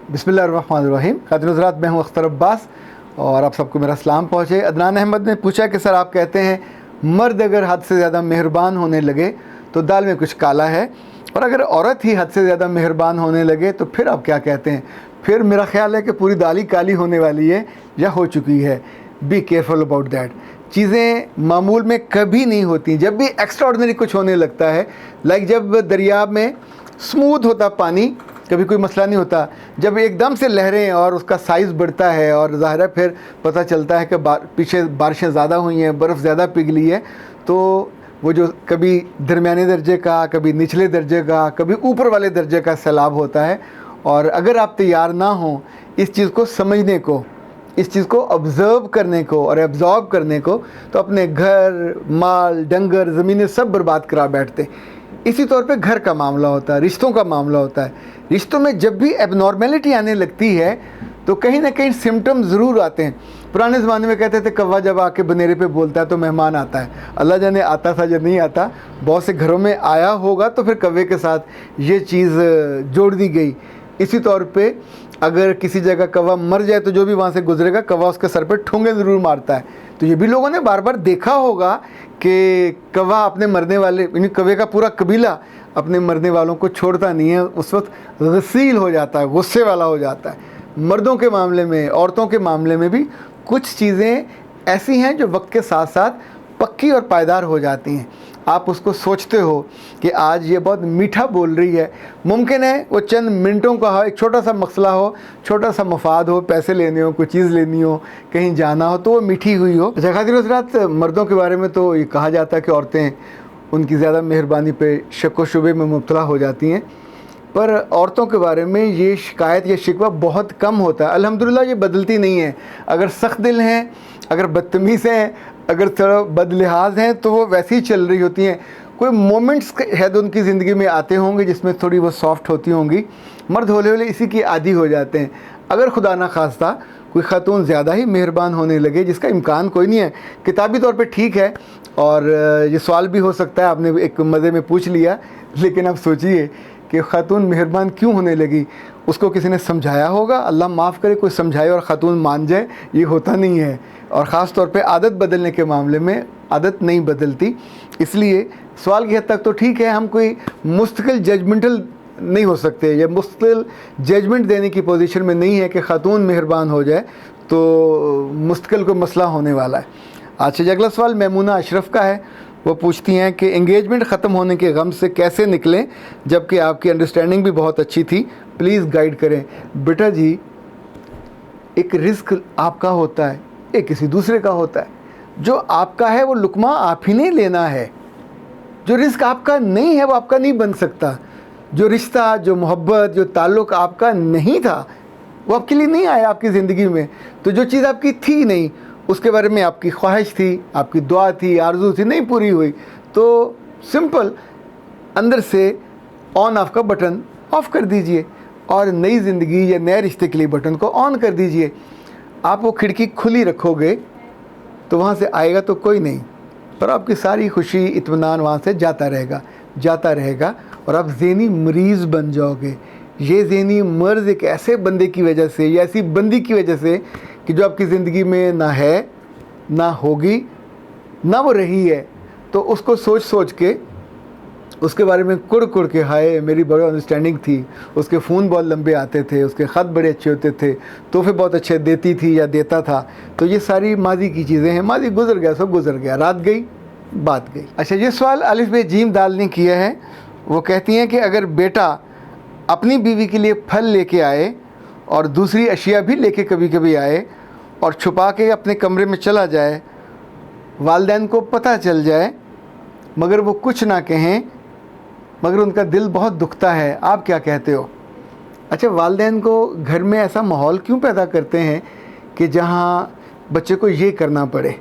बिस्मिल्लाहिर्रहमानिर्रहीम। खातिन हज़रात, मैं हूँ अख्तर अब्बास और आप सबको मेरा सलाम पहुँचे। अदनान अहमद ने पूछा कि सर, आप कहते हैं मर्द अगर हद से ज़्यादा मेहरबान होने लगे तो दाल में कुछ काला है, और अगर औरत ही हद से ज़्यादा मेहरबान होने लगे तो फिर आप क्या कहते हैं? फिर मेरा ख्याल है कि पूरी दाल ही काली होने वाली है या हो चुकी है। Be careful about that. चीज़ें मामूल में कभी नहीं होती। जब भी एक्स्ट्राऑर्डिनरी कुछ होने लगता है, लाइक जब दरिया में स्मूथ होता पानी, कभी कोई मसला नहीं होता। जब एकदम से लहरें और उसका साइज़ बढ़ता है और ज़ाहिर है फिर पता चलता है कि पीछे बारिशें ज़्यादा हुई हैं, बर्फ़ ज़्यादा पिघली है, तो वो जो कभी दरमियाने दर्जे का, कभी निचले दर्जे का, कभी ऊपर वाले दर्जे का सैलाब होता है। और अगर आप तैयार ना हों इस चीज़ को समझने को, इस चीज़ को ऑब्ज़र्व करने को और एब्ज़ॉर्ब करने को, तो अपने घर, माल, डंगर, ज़मीनें सब बर्बाद करा बैठते। इसी तौर पे घर का मामला होता है, रिश्तों का मामला होता है। रिश्तों में जब भी एबनॉर्मेलिटी आने लगती है तो कहीं ना कहीं सिम्टम ज़रूर आते हैं। पुराने ज़माने में कहते थे कौवा जब आके बनेरे पे बोलता है तो मेहमान आता है। अल्लाह जाने आता था या नहीं आता, बहुत से घरों में आया होगा तो फिर कौवे के साथ ये चीज़ जोड़ दी गई। इसी तौर पे अगर किसी जगह कौवा मर जाए तो जो भी वहाँ से गुजरेगा कौवा उसके सर पे ठूंगे ज़रूर मारता है। तो ये भी लोगों ने बार बार देखा होगा कि कौवा अपने मरने वाले, यानी कौवे का पूरा कबीला अपने मरने वालों को छोड़ता नहीं है, उस वक्त गसील हो जाता है, गुस्से वाला हो जाता है। मर्दों के मामले में, औरतों के मामले में भी कुछ चीज़ें ऐसी हैं जो वक्त के साथ साथ पक्की और पायदार हो जाती हैं। आप उसको सोचते हो कि आज ये बहुत मीठा बोल रही है, मुमकिन है वो चंद मिनटों का हो, एक छोटा सा मसला हो, छोटा सा मफाद हो, पैसे लेने हो, कोई चीज़ लेनी हो, कहीं जाना हो, तो वो मीठी हुई हो। अच्छा, खातिन हज़रात, मर्दों के बारे में तो ये कहा जाता है कि औरतें उनकी ज़्यादा मेहरबानी पे शक व शुबे में मुब्तला हो जाती हैं, पर औरतों के बारे में ये शिकायत या शिकवा बहुत कम होता है। अल्हम्दुलिल्लाह ये बदलती नहीं है। अगर सख्त दिल हैं, अगर बदतमीज़ हैं, अगर थोड़ा बदलिहाज हैं, तो वो वैसे ही चल रही होती हैं। कोई मोमेंट्स शायद उनकी ज़िंदगी में आते होंगे जिसमें थोड़ी वो सॉफ्ट होती होंगी। मर्द हौले हौले इसी की आदी हो जाते हैं। अगर खुदा ना खास्ता कोई ख़ातून ज़्यादा ही मेहरबान होने लगे, जिसका इम्कान कोई नहीं है, किताबी तौर पे ठीक है, और ये सवाल भी हो सकता है, आपने एक मज़े में पूछ लिया, लेकिन आप सोचिए कि ख़ातून मेहरबान क्यों होने लगी। उसको किसी ने समझाया होगा, अल्लाह माफ़ करे कोई समझाए और ख़ातून मान जाए, ये होता नहीं है। और ख़ास तौर पे आदत बदलने के मामले में आदत नहीं बदलती। इसलिए सवाल की हद तक तो ठीक है, हम कोई मुस्तकिल जजमेंटल नहीं हो सकते या मुस्तकिल जजमेंट देने की पोजीशन में नहीं है कि ख़ातून मेहरबान हो जाए तो मुस्तकिल कोई मसला होने वाला है। आज से अगला सवाल मैमूना अशरफ का है। वो पूछती हैं कि एंगेजमेंट ख़त्म होने के गम से कैसे निकलें जबकि आपकी अंडरस्टैंडिंग भी बहुत अच्छी थी, प्लीज़ गाइड करें। बेटा जी, एक रिस्क आपका होता है, एक किसी दूसरे का होता है। जो आपका है वो लुकमा आप ही नहीं लेना है। जो रिस्क आपका नहीं है वो आपका नहीं बन सकता। जो रिश्ता, जो मोहब्बत, जो ताल्लुक़ आपका नहीं था वो आपके लिए नहीं आया आपकी ज़िंदगी में। तो जो चीज़ आपकी थी नहीं, उसके बारे में आपकी ख्वाहिश थी, आपकी दुआ थी, आरज़ू थी, नहीं पूरी हुई, तो सिंपल अंदर से ऑन ऑफ का बटन ऑफ़ कर दीजिए और नई ज़िंदगी या नए रिश्ते के लिए बटन को ऑन कर दीजिए। आप वो खिड़की खुली रखोगे तो वहाँ से आएगा तो कोई नहीं, पर आपकी सारी खुशी, इत्मीनान वहाँ से जाता रहेगा और आप ज़हनी मरीज़ बन जाओगे। ये ज़हनी मर्ज़ एक ऐसे बंदे की वजह से या ऐसी बंदी की वजह से कि जो आपकी ज़िंदगी में ना है, ना होगी, ना वो रही है, तो उसको सोच सोच के, उसके बारे में कुड़ के, हाय मेरी बड़ी अंडरस्टैंडिंग थी, उसके फ़ोन बहुत लंबे आते थे, उसके ख़त बड़े अच्छे होते थे, तोहफे बहुत अच्छे देती थी या देता था। तो ये सारी माजी की चीज़ें हैं। माजी गुजर गया, सब गुजर गया, रात गई बात गई। अच्छा, ये सवाल अलिफ बे जीम दाल ने किया है। वो कहती हैं कि अगर बेटा अपनी बीवी के लिए फल लेके आए और दूसरी अशिया भी लेके कभी कभी आए और छुपा के अपने कमरे में चला जाए, वालिदैन को पता चल जाए मगर वो कुछ ना कहें, मगर उनका दिल बहुत दुखता है, आप क्या कहते हो? अच्छा, वालिदैन को घर में ऐसा माहौल क्यों पैदा करते हैं कि जहाँ बच्चे को ये करना पड़े?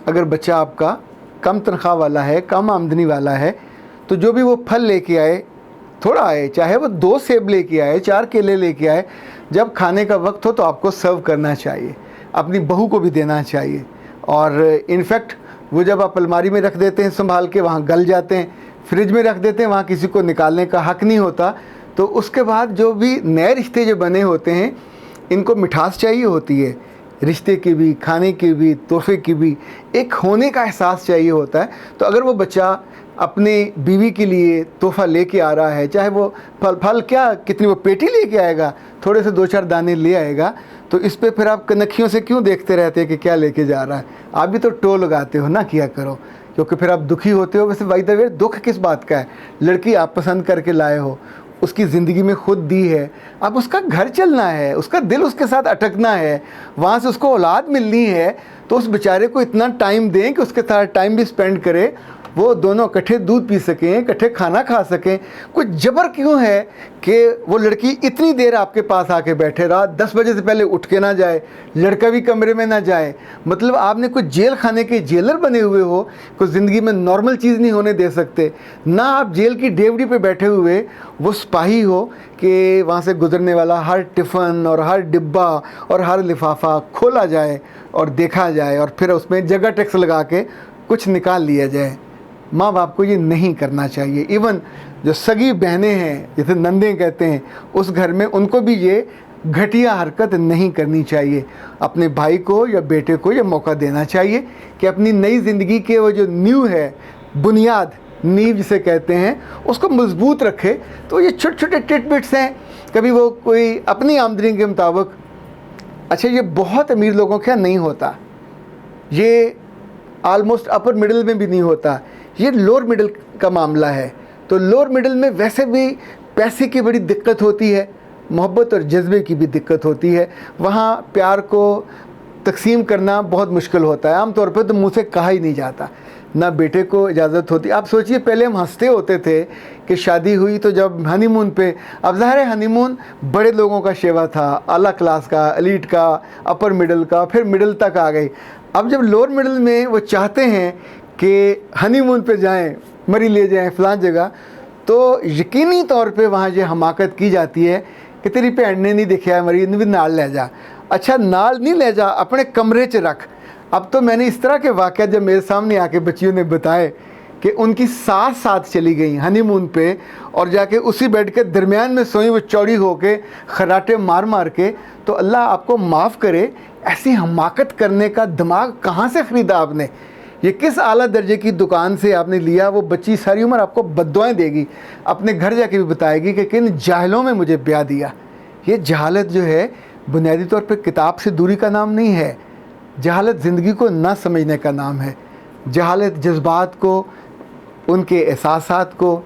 अगर बच्चा आपका कम तनख्वाह वाला है, कम आमदनी वाला है, तो जो भी वो फल लेके आए, थोड़ा आए, चाहे वो 2 सेब लेके आए, 4 केले लेके आए, जब खाने का वक्त हो तो आपको सर्व करना चाहिए, अपनी बहू को भी देना चाहिए। और इनफैक्ट वो जब आप अलमारी में रख देते हैं संभाल के, वहाँ गल जाते हैं, फ्रिज में रख देते हैं, वहाँ किसी को निकालने का हक़ नहीं होता। तो उसके बाद जो भी नए रिश्ते जो बने होते हैं, इनको मिठास चाहिए होती है, रिश्ते की भी, खाने की भी, तोहफे की भी, एक होने का एहसास चाहिए होता है। तो अगर वो बच्चा अपने बीवी के लिए तोहफ़ा लेके आ रहा है, चाहे वो फल क्या कितनी वो पेटी लेके आएगा, थोड़े से 2-4 दाने ले आएगा, तो इस पे फिर आप कनखियों से क्यों देखते रहते हैं कि क्या लेके जा रहा है? आप भी तो टो लगाते हो ना, किया करो, क्योंकि फिर आप दुखी होते हो। वैसे बाय द वे दुख किस बात का है? लड़की आप पसंद करके लाए हो, उसकी ज़िंदगी में खुद दी है, अब उसका घर चलना है, उसका दिल उसके साथ अटकना है, वहाँ से उसको औलाद मिलनी है, तो उस बेचारे को इतना टाइम दें कि उसके साथ टाइम भी स्पेंड करे, वो दोनों इकट्ठे दूध पी सकें, इकट्ठे खाना खा सकें। कुछ जबर क्यों है कि वो लड़की इतनी देर आपके पास आके बैठे, रात 10 बजे से पहले उठ के ना जाए, लड़का भी कमरे में ना जाए? मतलब आपने कुछ जेल खाने के जेलर बने हुए हो, कुछ ज़िंदगी में नॉर्मल चीज़ नहीं होने दे सकते ना। आप जेल की डेवड़ी पे बैठे हुए वो सिपाही हो कि वहाँ से गुजरने वाला हर टिफ़न और हर डिब्बा और हर लिफाफा खोला जाए और देखा जाए और फिर उसमें जगह टैक्स लगा के कुछ निकाल लिया जाए। माँ बाप को ये नहीं करना चाहिए। इवन जो सगी बहनें हैं, जैसे नंदें कहते हैं, उस घर में उनको भी ये घटिया हरकत नहीं करनी चाहिए। अपने भाई को या बेटे को ये मौका देना चाहिए कि अपनी नई ज़िंदगी के वो जो नींव है, बुनियाद, नींव जिसे कहते हैं, उसको मजबूत रखे। तो ये छोटे छोटे टिटबिट्स हैं, कभी वो कोई अपनी आमदनी के मुताबिक, अच्छा ये बहुत अमीर लोगों के यहाँ नहीं होता, ये आलमोस्ट अपर मिडिल में भी नहीं होता, ये लोअर मिडिल का मामला है। तो लोअर मिडिल में वैसे भी पैसे की बड़ी दिक्कत होती है, मोहब्बत और जज्बे की भी दिक्कत होती है, वहाँ प्यार को तकसीम करना बहुत मुश्किल होता है। आमतौर पर तो मुँह से कहा ही नहीं जाता, ना बेटे को इजाज़त होती। आप सोचिए, पहले हम हंसते होते थे कि शादी हुई तो जब हनीमून पे, अब ज़ाहिर है हनीमून बड़े लोगों का शेवा था, आला क्लास का, एलीट का, अपर मिडिल का, फिर मिडिल तक आ गई। अब जब लोअर मिडिल में वो चाहते हैं कि हनीमून पे जाएं, मरी ले जाएं फलां जगह, तो यकीनी तौर पे वहाँ ये हमाकत की जाती है कि तेरी भैन ने नहीं देखा मरी, भी नाल ले जा। अच्छा नाल नहीं ले जा, अपने कमरे च रख। अब तो मैंने इस तरह के वाक़यात जब मेरे सामने आके बच्चियों ने बताए कि उनकी सास साथ चली गई हनीमून पे और जाके उसी बेड के दरमियान में सोई, वो चौड़ी होके खराटे मार मार के, तो अल्लाह आपको माफ़ करे, ऐसी हमाकत करने का दिमाग कहाँ से ख़रीदा आपने? ये किस आला दर्जे की दुकान से आपने लिया? वो बच्ची सारी उम्र आपको बद्दुआएं देगी, अपने घर जाके भी बताएगी कि किन जाहिलों में मुझे ब्याह दिया। ये जहालत जो है बुनियादी तौर पे किताब से दूरी का नाम नहीं है, जहालत ज़िंदगी को ना समझने का नाम है। जहालत जज्बात को, उनके एहसासात को,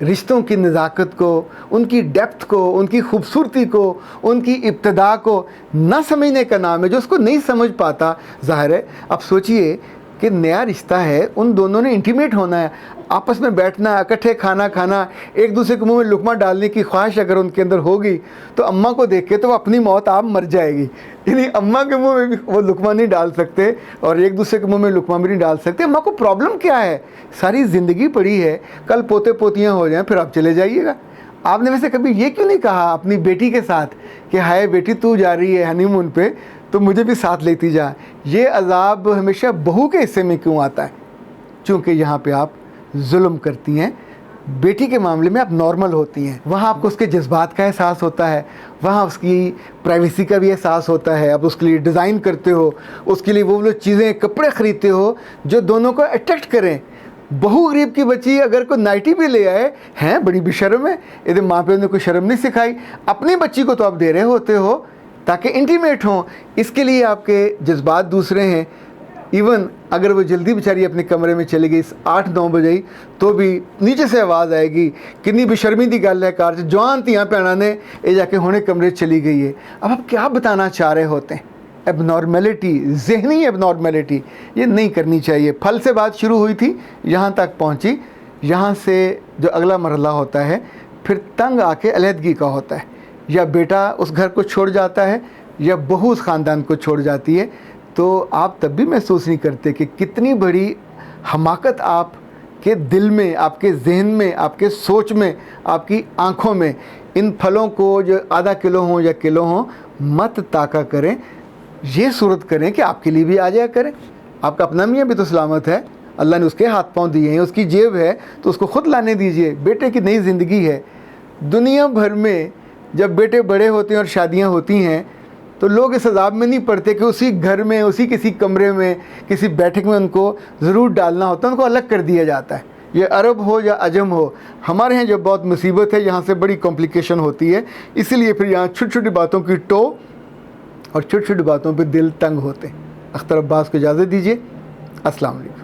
रिश्तों की नज़ाकत को, उनकी डेप्थ को, उनकी खूबसूरती को, उनकी इब्तदा को ना समझने का नाम है। जो उसको नहीं समझ पाता, ज़ाहिर है, अब सोचिए कि नया रिश्ता है, उन दोनों ने इंटीमेट होना है, आपस में बैठना, इकट्ठे खाना खाना, एक दूसरे के मुंह में लुकमा डालने की ख्वाहिश अगर उनके अंदर होगी तो अम्मा को देख के तो अपनी मौत आप मर जाएगी। यानी अम्मा के मुंह में भी वो लुकमा नहीं डाल सकते और एक दूसरे के मुंह में लुकमा भी नहीं डाल सकते। अम्मा को प्रॉब्लम क्या है? सारी ज़िंदगी पड़ी है, कल पोते पोतियाँ हो जाएँ फिर आप चले जाइएगा। आपने वैसे कभी ये क्यों नहीं कहा अपनी बेटी के साथ कि हाय बेटी तू जा रही है हनीमून पे तो मुझे भी साथ लेती जा? ये अजाब हमेशा बहू के हिस्से में क्यों आता है? चूँकि यहाँ पे आप जुल्म करती हैं, बेटी के मामले में आप नॉर्मल होती हैं, वहाँ आपको उसके जज्बात का एहसास होता है, वहाँ उसकी प्राइवेसी का भी एहसास होता है। आप उसके लिए डिज़ाइन करते हो, उसके लिए वो चीज़ें, कपड़े ख़रीदते हो जो दोनों को अट्रैक्ट करें। बहू गरीब की बच्ची अगर कोई नाइटी भी ले आए, हैं बड़ी बेशर्म है, यदि माँ प्यो ने कोई शर्म नहीं सिखाई। अपनी बच्ची को तो आप दे रहे होते हो ताकि इंटीमेट हों, इसके लिए आपके जज्बात दूसरे हैं। इवन अगर वो जल्दी बेचारी अपने कमरे में चली गई 8-9 बजे ही, तो भी नीचे से आवाज़ आएगी, कितनी बेशर्मी दी गल है, कार जवान धियां भैणां ने ये जाके हुणे कमरे चली गई है। अब आप क्या बताना चाह रहे होते हैं? एबनॉर्मेलिटी, जहनी एबनॉर्मेलिटी, ये नहीं करनी चाहिए। फल से बात शुरू हुई थी, यहाँ तक पहुँची, यहाँ से जो अगला मरहला होता है फिर तंग आके अलहदगी का होता है। या बेटा उस घर को छोड़ जाता है या बहू उस ख़ानदान को छोड़ जाती है, तो आप तब भी महसूस नहीं करते कि कितनी बड़ी हमाकत आपके दिल में, आपके जहन में, आपके सोच में, आपकी आँखों में। इन फलों को जो आधा किलो हों या किलो हों मत ताका करें, ये सूरत करें कि आपके लिए भी आ जाया करें। आपका अपना मियाँ भी तो सलामत है, अल्लाह ने उसके हाथ पाँव दिए हैं, उसकी जेब है तो उसको ख़ुद लाने दीजिए। बेटे की नई ज़िंदगी है, दुनिया भर में जब बेटे बड़े होते हैं और शादियां होती हैं तो लोग इस अजाब में नहीं पड़ते कि उसी घर में, उसी किसी कमरे में, किसी बैठक में उनको ज़रूर डालना होता है, उनको अलग कर दिया जाता है। ये अरब हो या अजम हो, हमारे यहाँ जो बहुत मुसीबत है, यहाँ से बड़ी कॉम्प्लिकेशन होती है। इसीलिए फिर यहाँ छोटी छोटी बातों की टो और छोटी छोटी बातों पे दिल तंग होते हैं। अख्तर अब्बास को इजाज़त दीजिए। अस्सलाम वालेकुम।